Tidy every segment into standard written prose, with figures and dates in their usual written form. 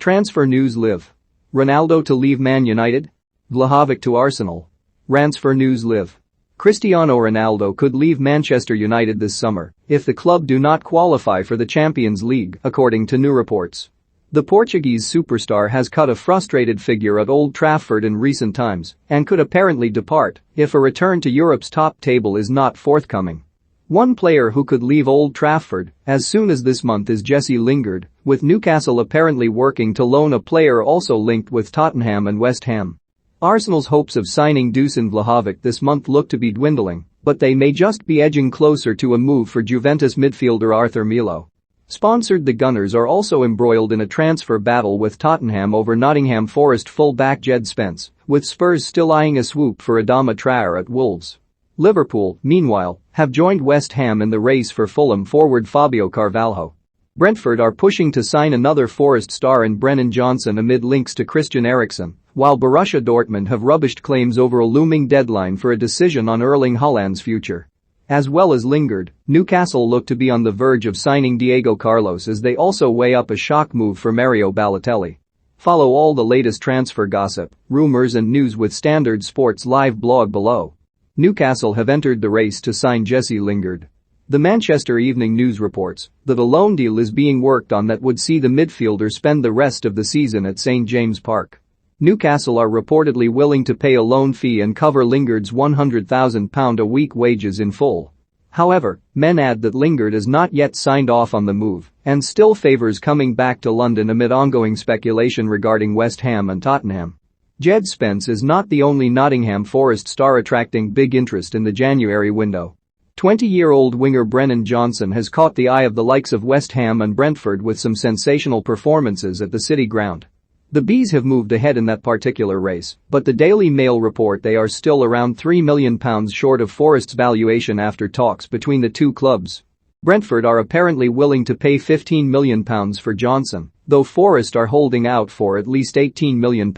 Transfer news live. Ronaldo to leave Man United? Vlahovic to Arsenal. Transfer news live. Cristiano Ronaldo could leave Manchester United this summer if the club do not qualify for the Champions League, according to new reports. The Portuguese superstar has cut a frustrated figure at Old Trafford in recent times and could apparently depart if a return to Europe's top table is not forthcoming. One player who could leave Old Trafford as soon as this month is Jesse Lingard, with Newcastle apparently working to loan a player also linked with Tottenham and West Ham. Arsenal's hopes of signing Dusan Vlahovic this month look to be dwindling, but they may just be edging closer to a move for Juventus midfielder Arthur Melo. Sponsored, the Gunners are also embroiled in a transfer battle with Tottenham over Nottingham Forest full-back Jed Spence, with Spurs still eyeing a swoop for Adama Traore at Wolves. Liverpool, meanwhile, have joined West Ham in the race for Fulham forward Fabio Carvalho. Brentford are pushing to sign another Forest star in Brennan Johnson amid links to Christian Eriksen, while Borussia Dortmund have rubbished claims over a looming deadline for a decision on Erling Haaland's future. As well as Lingard, Newcastle look to be on the verge of signing Diego Carlos as they also weigh up a shock move for Mario Balotelli. Follow all the latest transfer gossip, rumors and news with Standard Sports live blog below. Newcastle have entered the race to sign Jesse Lingard. The Manchester Evening News reports that a loan deal is being worked on that would see the midfielder spend the rest of the season at St James Park. Newcastle are reportedly willing to pay a loan fee and cover Lingard's £100,000 a week wages in full. However, men add that Lingard has not yet signed off on the move and still favours coming back to London amid ongoing speculation regarding West Ham and Tottenham. Jed Spence is not the only Nottingham Forest star attracting big interest in the January window. 20-year-old winger Brennan Johnson has caught the eye of the likes of West Ham and Brentford with some sensational performances at the City Ground. The Bees have moved ahead in that particular race, but the Daily Mail report they are still around £3 million short of Forest's valuation after talks between the two clubs. Brentford are apparently willing to pay £15 million for Johnson, though Forest are holding out for at least £18 million.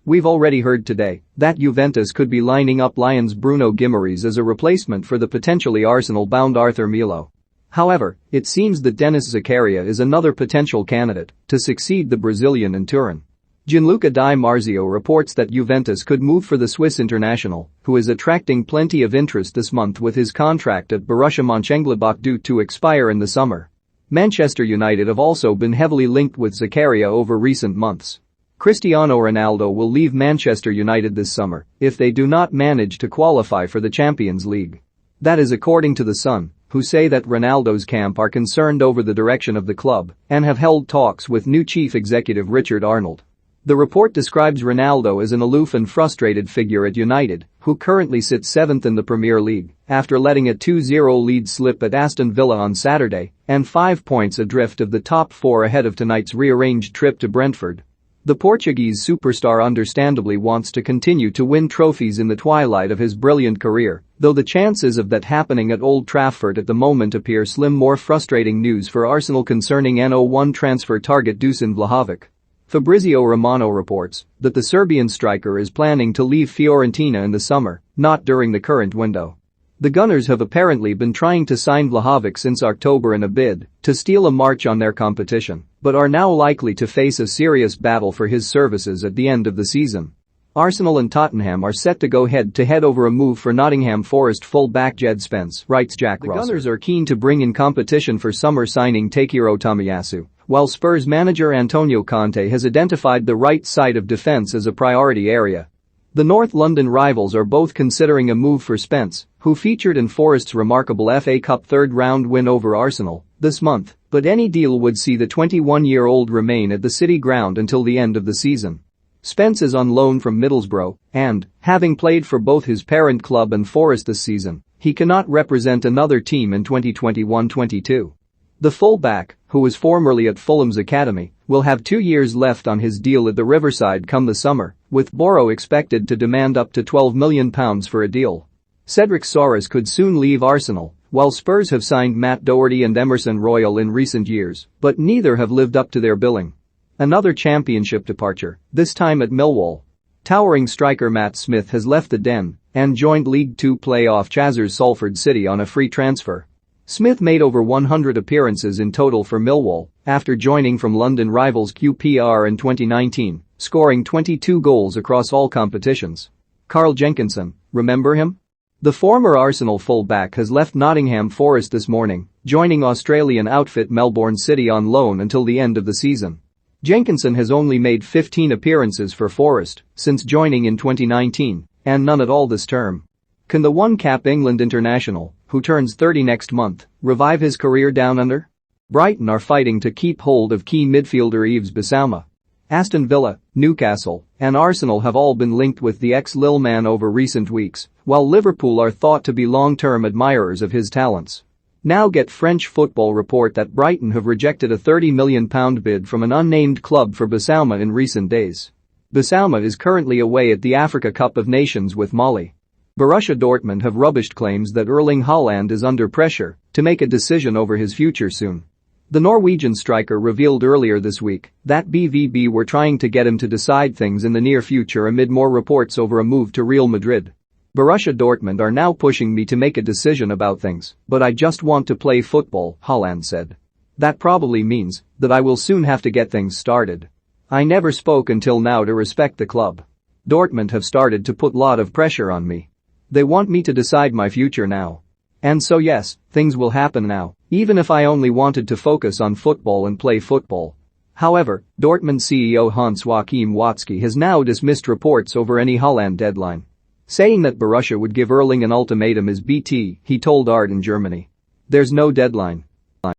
We've already heard today that Juventus could be lining up Lyons' Bruno Guimaraes as a replacement for the potentially Arsenal-bound Arthur Melo. However, it seems that Denis Zakaria is another potential candidate to succeed the Brazilian in Turin. Gianluca Di Marzio reports that Juventus could move for the Swiss international, who is attracting plenty of interest this month with his contract at Borussia Mönchengladbach due to expire in the summer. Manchester United have also been heavily linked with Zakaria over recent months. Cristiano Ronaldo will leave Manchester United this summer if they do not manage to qualify for the Champions League. That is according to The Sun, who say that Ronaldo's camp are concerned over the direction of the club and have held talks with new chief executive Richard Arnold. The report describes Ronaldo as an aloof and frustrated figure at United, who currently sits 7th in the Premier League after letting a 2-0 lead slip at Aston Villa on Saturday and 5 points adrift of the top four ahead of tonight's rearranged trip to Brentford. The Portuguese superstar understandably wants to continue to win trophies in the twilight of his brilliant career, though the chances of that happening at Old Trafford at the moment appear slim. More frustrating news for Arsenal concerning NO1 transfer target Dusan Vlahovic. Fabrizio Romano reports that the Serbian striker is planning to leave Fiorentina in the summer, not during the current window. The Gunners have apparently been trying to sign Vlahovic since October in a bid to steal a march on their competition, but are now likely to face a serious battle for his services at the end of the season. Arsenal and Tottenham are set to go head-to-head over a move for Nottingham Forest full-back Jed Spence, writes Jack Rosser. The Gunners are keen to bring in competition for summer signing Takehiro Tomiyasu, while Spurs manager Antonio Conte has identified the right side of defence as a priority area. The North London rivals are both considering a move for Spence, who featured in Forest's remarkable FA Cup third-round win over Arsenal this month, but any deal would see the 21-year-old remain at the City Ground until the end of the season. Spence is on loan from Middlesbrough and, having played for both his parent club and Forest this season, he cannot represent another team in 2021-22. The fullback, who was formerly at Fulham's academy, will have 2 years left on his deal at the Riverside come the summer, with Boro expected to demand up to £12 million for a deal. Cedric Soares could soon leave Arsenal, while Spurs have signed Matt Doherty and Emerson Royal in recent years, but neither have lived up to their billing. Another championship departure, this time at Millwall. Towering striker Matt Smith has left the Den and joined League Two playoff chasers Salford City on a free transfer. Smith made over 100 appearances in total for Millwall after joining from London rivals QPR in 2019, scoring 22 goals across all competitions. Carl Jenkinson, remember him? The former Arsenal fullback has left Nottingham Forest this morning, joining Australian outfit Melbourne City on loan until the end of the season. Jenkinson has only made 15 appearances for Forest since joining in 2019, and none at all this term. Can the one-cap England international, who turns 30 next month, revive his career down under? Brighton are fighting to keep hold of key midfielder Yves Bissouma. Aston Villa, Newcastle, and Arsenal have all been linked with the ex-Lille man over recent weeks, while Liverpool are thought to be long-term admirers of his talents. Now get French Football report that Brighton have rejected a £30 million bid from an unnamed club for Bissouma in recent days. Bissouma is currently away at the Africa Cup of Nations with Mali. Borussia Dortmund have rubbished claims that Erling Haaland is under pressure to make a decision over his future soon. The Norwegian striker revealed earlier this week that BVB were trying to get him to decide things in the near future amid more reports over a move to Real Madrid. Borussia Dortmund are now pushing me to make a decision about things, but I just want to play football, Haaland said. That probably means that I will soon have to get things started. I never spoke until now to respect the club. Dortmund have started to put lot of pressure on me. They want me to decide my future now. And so yes, things will happen now, even if I only wanted to focus on football and play football. However, Dortmund CEO Hans-Joachim Watzke has now dismissed reports over any Haaland deadline. Saying that Borussia would give Erling an ultimatum is BT, he told Art in Germany. There's no deadline.